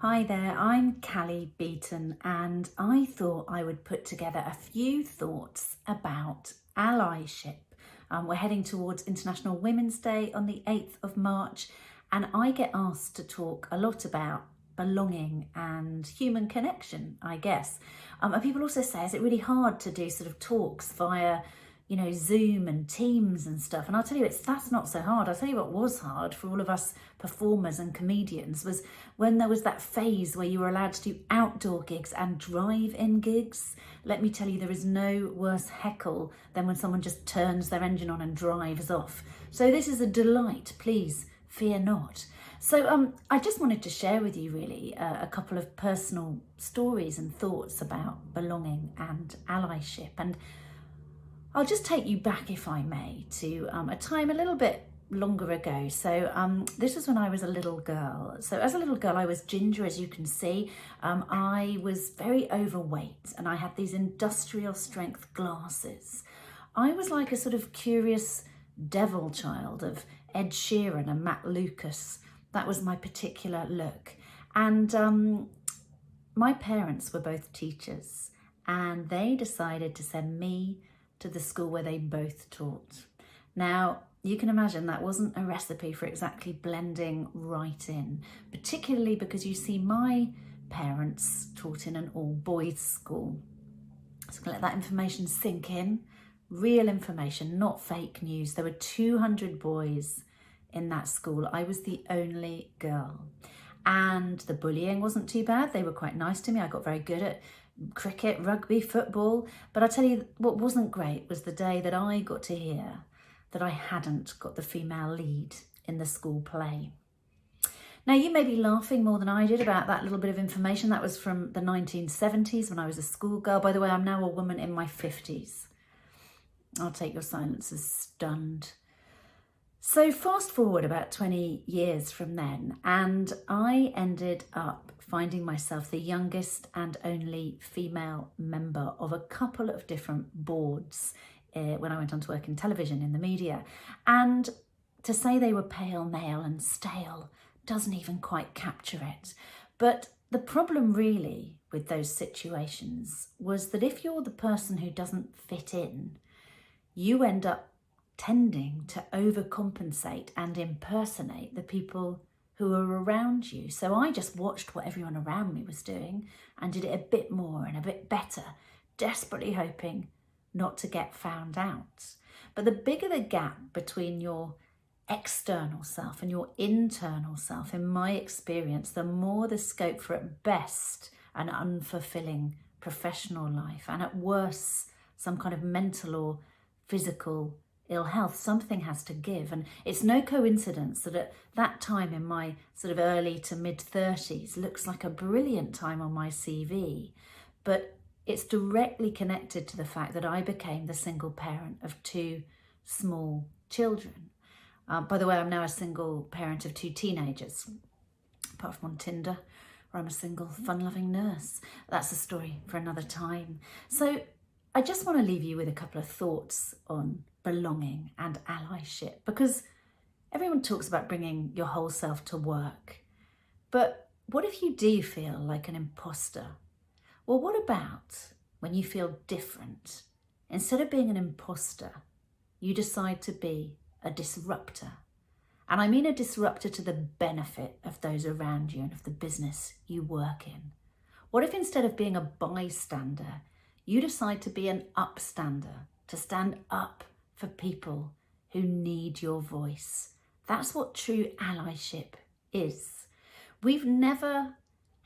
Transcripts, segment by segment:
Hi there, I'm Cally Beaton and I thought I would put together a few thoughts about allyship. We're heading towards International Women's Day on the 8th of March and I get asked to talk a lot about belonging and human connection, I guess. And people also say, is it really hard to do sort of talks via Zoom and Teams and stuff? And I'll tell you, that's not so hard. I'll tell you what was hard for all of us performers and comedians was when there was that phase where you were allowed to do outdoor gigs and drive-in gigs. Let me tell you, there is no worse heckle than when someone just turns their engine on and drives off. So this is a delight, please fear not. So I just wanted to share with you really a couple of personal stories and thoughts about belonging and allyship. And I'll just take you back, if I may, to a time a little bit longer ago. So this was when I was a little girl. So as a little girl, I was ginger, as you can see. I was very overweight and I had these industrial strength glasses. I was like a sort of curious devil child of Ed Sheeran and Matt Lucas. That was my particular look. And my parents were both teachers and they decided to send me to the school where they both taught. Now, you can imagine that wasn't a recipe for exactly blending right in, particularly because you see my parents taught in an all-boys school. So I'm gonna let that information sink in. Real information, not fake news. There were 200 boys in that school. I was the only girl. And the bullying wasn't too bad. They were quite nice to me. I got very good at cricket, rugby, football. But I'll tell you what wasn't great was the day that I got to hear that I hadn't got the female lead in the school play. Now, you may be laughing more than I did about that little bit of information. That was from the 1970s when I was a schoolgirl. By the way, I'm now a woman in my 50s. I'll take your silence as stunned. So fast forward about 20 years from then, and I ended up finding myself the youngest and only female member of a couple of different boards when I went on to work in television, in the media. And to say they were pale, male and stale doesn't even quite capture it. But the problem really with those situations was that if you're the person who doesn't fit in, you end up tending to overcompensate and impersonate the people who are around you. So I just watched what everyone around me was doing and did it a bit more and a bit better, desperately hoping not to get found out. But the bigger the gap between your external self and your internal self, in my experience, the more the scope for at best an unfulfilling professional life and at worst some kind of mental or physical ill health. Something has to give. And it's no coincidence that at that time in my sort of early to mid 30s looks like a brilliant time on my CV, but it's directly connected to the fact that I became the single parent of two small children. By the way, I'm now a single parent of two teenagers, apart from on Tinder, where I'm a single fun-loving nurse. That's a story for another time. So I just want to leave you with a couple of thoughts on belonging and allyship, because everyone talks about bringing your whole self to work. But what if you do feel like an imposter? Well, what about when you feel different? Instead of being an imposter, you decide to be a disruptor. And I mean a disruptor to the benefit of those around you and of the business you work in. What if instead of being a bystander, you decide to be an upstander, to stand up for people who need your voice? That's what true allyship is. We've never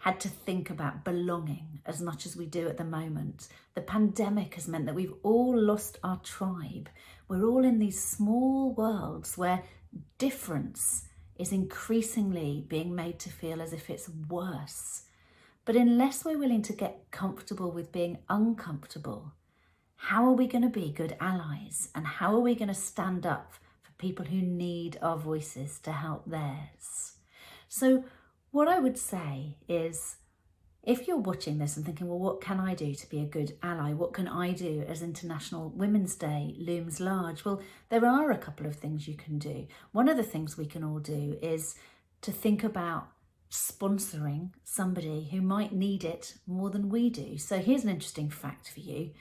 had to think about belonging as much as we do at the moment. The pandemic has meant that we've all lost our tribe. We're all in these small worlds where difference is increasingly being made to feel as if it's worse. But unless we're willing to get comfortable with being uncomfortable, how are we going to be good allies? And how are we going to stand up for people who need our voices to help theirs? So what I would say is, if you're watching this and thinking, well, what can I do to be a good ally? What can I do as International Women's Day looms large? Well, there are a couple of things you can do. One of the things we can all do is to think about sponsoring somebody who might need it more than we do. So here's an interesting fact for you.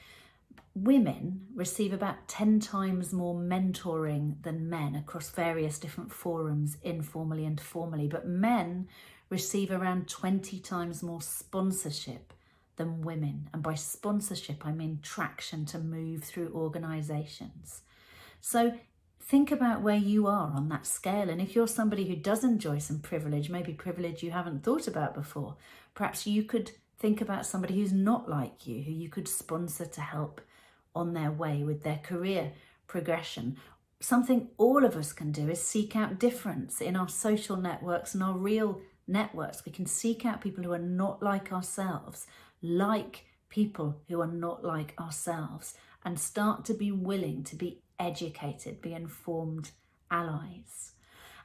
Women receive about 10 times more mentoring than men across various different forums, informally and formally, but men receive around 20 times more sponsorship than women. And by sponsorship, I mean traction to move through organisations. So think about where you are on that scale. And if you're somebody who does enjoy some privilege, maybe privilege you haven't thought about before, perhaps you could think about somebody who's not like you, who you could sponsor to help on their way with their career progression. Something all of us can do is seek out difference in our social networks and our real networks. We can seek out people who are not like ourselves, like people who are not like ourselves, and start to be willing to be educated, be informed allies.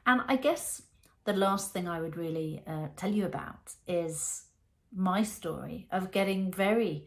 And I guess the last thing I would really tell you about is my story of getting very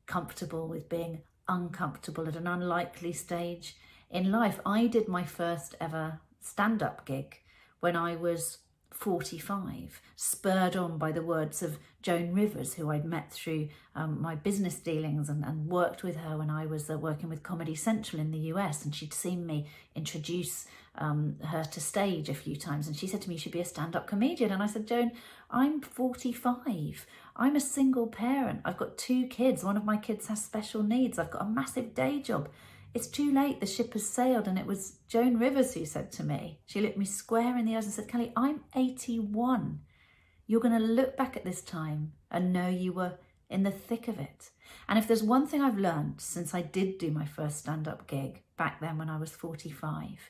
comfortable with being uncomfortable at an unlikely stage in life. I did my first ever stand-up gig when I was 45, spurred on by the words of Joan Rivers, who I'd met through my business dealings and worked with her when I was working with Comedy Central in the US, and she'd seen me introduce her to stage a few times, and she said to me, "You should be a stand-up comedian." And I said, "Joan, I'm 45. I'm a single parent. I've got 2 kids. One of my kids has special needs. I've got a massive day job. It's too late. The ship has sailed." And it was Joan Rivers who said to me, she looked me square in the eyes and said, "Cally, I'm 81. You're going to look back at this time and know you were in the thick of it." And if there's one thing I've learned since I did do my first stand-up gig back then when I was 45,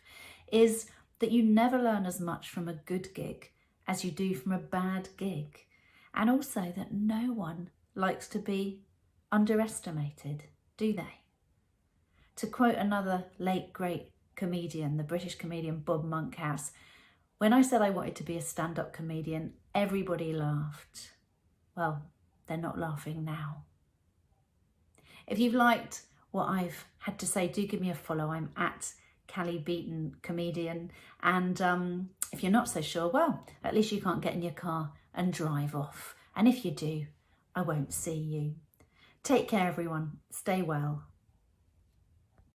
is that you never learn as much from a good gig as you do from a bad gig. And also that no one likes to be underestimated, do they? To quote another late great comedian, the British comedian Bob Monkhouse, when I said I wanted to be a stand-up comedian, everybody laughed. Well, they're not laughing now. If you've liked what I've had to say, do give me a follow. I'm at Cally Beaton Comedian. And if you're not so sure, well, at least you can't get in your car and drive off. And if you do, I won't see you. Take care, everyone. Stay well.